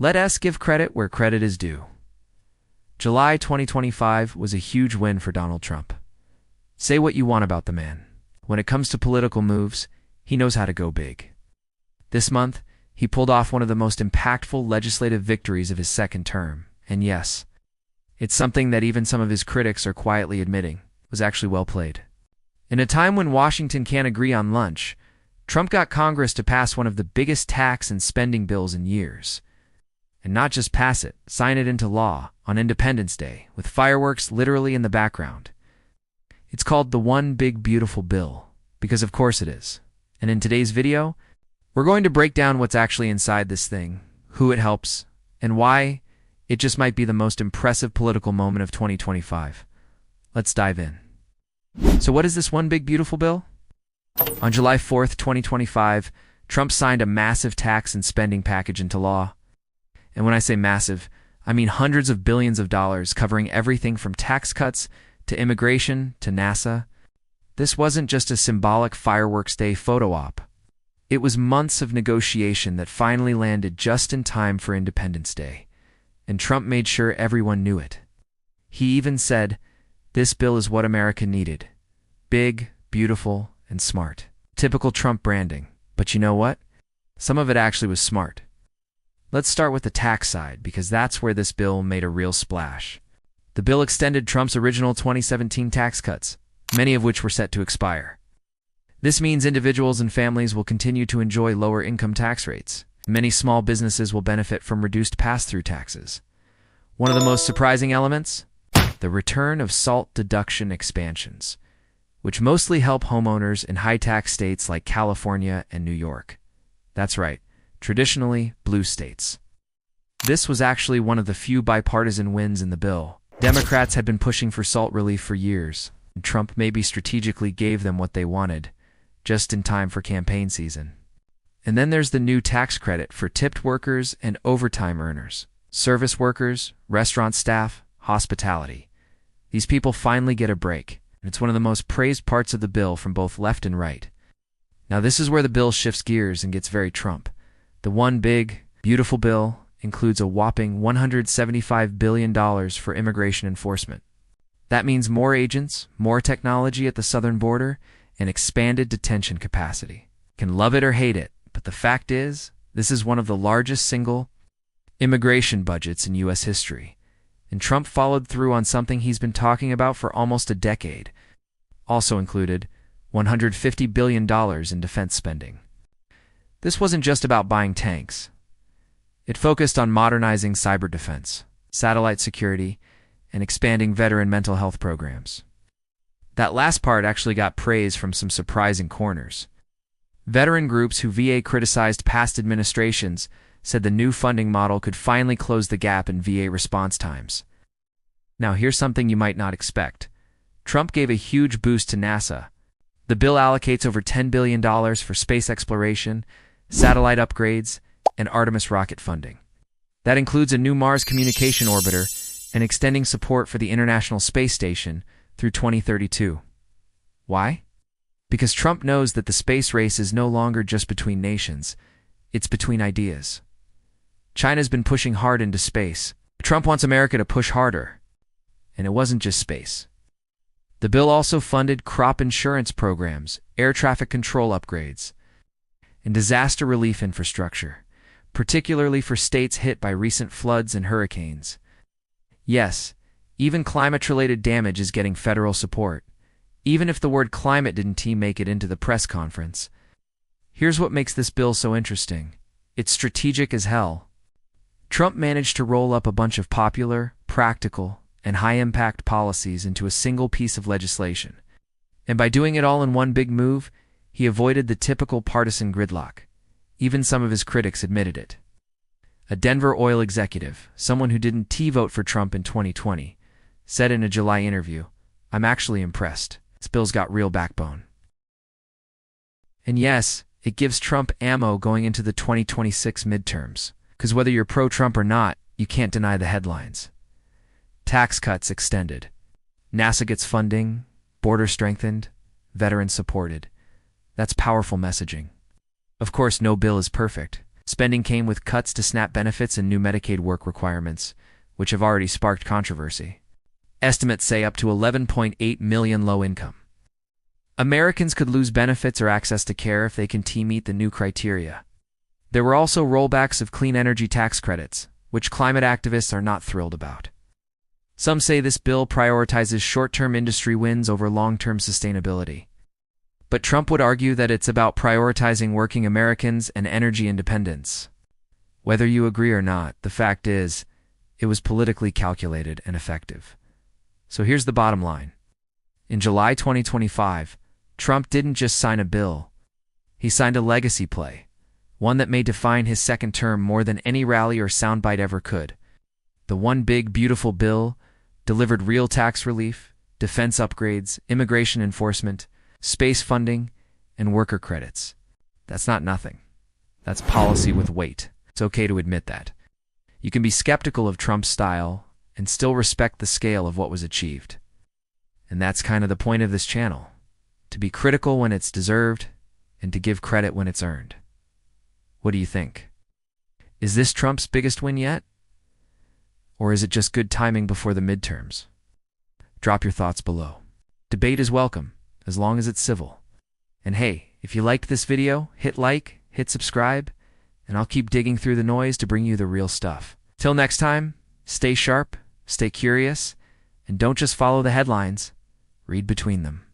Let us give credit where credit is due. July 2025 was a huge win for Donald Trump. Say what you want about the man. When it comes to political moves, he knows how to go big. This month, he pulled off one of the most impactful legislative victories of his second term. And yes, it's something that even some of his critics are quietly admitting was actually well played. In a time when Washington can't agree on lunch, Trump got Congress to pass one of the biggest tax and spending bills in years. And not just pass it, sign it into law on Independence Day, with fireworks literally in the background. It's called the One Big Beautiful Bill, because of course it is. And in today's video, we're going to break down what's actually inside this thing, who it helps, and why it just might be the most impressive political moment of 2025. Let's dive in. So what is this One Big Beautiful Bill? On July 4th, 2025, Trump signed a massive tax and spending package into law. And when I say massive, I mean hundreds of billions of dollars covering everything from tax cuts to immigration to NASA. This wasn't just a symbolic fireworks day photo op. It was months of negotiation that finally landed just in time for Independence Day. And Trump made sure everyone knew it. He even said, "This bill is what America needed. Big, beautiful, and smart." Typical Trump branding. But you know what? Some of it actually was smart. Let's start with the tax side, because that's where this bill made a real splash. The bill extended Trump's original 2017 tax cuts, many of which were set to expire. This means individuals and families will continue to enjoy lower income tax rates. Many small businesses will benefit from reduced pass-through taxes. One of the most surprising elements? The return of SALT deduction expansions, which mostly help homeowners in high-tax states like California and New York. That's right, traditionally blue states. This was actually one of the few bipartisan wins in the bill. Democrats had been pushing for SALT relief for years, and Trump maybe strategically gave them what they wanted, just in time for campaign season. And then there's the new tax credit for tipped workers and overtime earners, service workers, restaurant staff, hospitality. These people finally get a break, and it's one of the most praised parts of the bill from both left and right. Now this is where the bill shifts gears and gets very Trump. The One Big Beautiful Bill includes a whopping $175 billion for immigration enforcement. That means more agents, more technology at the southern border, and expanded detention capacity. Can love it or hate it, but the fact is, this is one of the largest single immigration budgets in U.S. history. And Trump followed through on something he's been talking about for almost a decade. Also included $150 billion in defense spending. This wasn't just about buying tanks. It focused on modernizing cyber defense, satellite security, and expanding veteran mental health programs. That last part actually got praise from some surprising corners. Veteran groups who VA criticized past administrations said the new funding model could finally close the gap in VA response times. Now here's something you might not expect. Trump gave a huge boost to NASA. The bill allocates over $10 billion for space exploration, satellite upgrades, and Artemis rocket funding. That includes a new Mars communication orbiter and extending support for the International Space Station through 2032. Why? Because Trump knows that the space race is no longer just between nations, it's between ideas. China's been pushing hard into space. Trump wants America to push harder. And it wasn't just space. The bill also funded crop insurance programs, air traffic control upgrades, and disaster relief infrastructure, particularly for states hit by recent floods and hurricanes. Yes, even climate-related damage is getting federal support, even if the word climate didn't make it into the press conference. Here's what makes this bill so interesting. It's strategic as hell. Trump managed to roll up a bunch of popular, practical, and high-impact policies into a single piece of legislation. And by doing it all in one big move, he avoided the typical partisan gridlock. Even some of his critics admitted it. A Denver oil executive, someone who didn't vote for Trump in 2020, said in a July interview, "I'm actually impressed. This bill's got real backbone." And yes, it gives Trump ammo going into the 2026 midterms. Because whether you're pro-Trump or not, you can't deny the headlines. Tax cuts extended. NASA gets funding, border strengthened, veterans supported. That's powerful messaging. Of course, no bill is perfect. Spending came with cuts to SNAP benefits and new Medicaid work requirements, which have already sparked controversy. Estimates say up to 11.8 million low-income Americans could lose benefits or access to care if they can meet the new criteria. There were also rollbacks of clean energy tax credits, which climate activists are not thrilled about. Some say this bill prioritizes short-term industry wins over long-term sustainability. But Trump would argue that it's about prioritizing working Americans and energy independence. Whether you agree or not, the fact is, it was politically calculated and effective. So here's the bottom line. In July 2025, Trump didn't just sign a bill. He signed a legacy play, one that may define his second term more than any rally or soundbite ever could. The One Big Beautiful Bill delivered real tax relief, defense upgrades, immigration enforcement, space funding, and worker credits. That's not nothing. That's policy with weight. It's okay to admit that. You can be skeptical of Trump's style and still respect the scale of what was achieved. And that's kind of the point of this channel. To be critical when it's deserved, and to give credit when it's earned. What do you think? Is this Trump's biggest win yet? Or is it just good timing before the midterms? Drop your thoughts below. Debate is welcome, as long as it's civil. And hey, if you liked this video, hit like, hit subscribe, and I'll keep digging through the noise to bring you the real stuff. Till next time, stay sharp, stay curious, and don't just follow the headlines, read between them.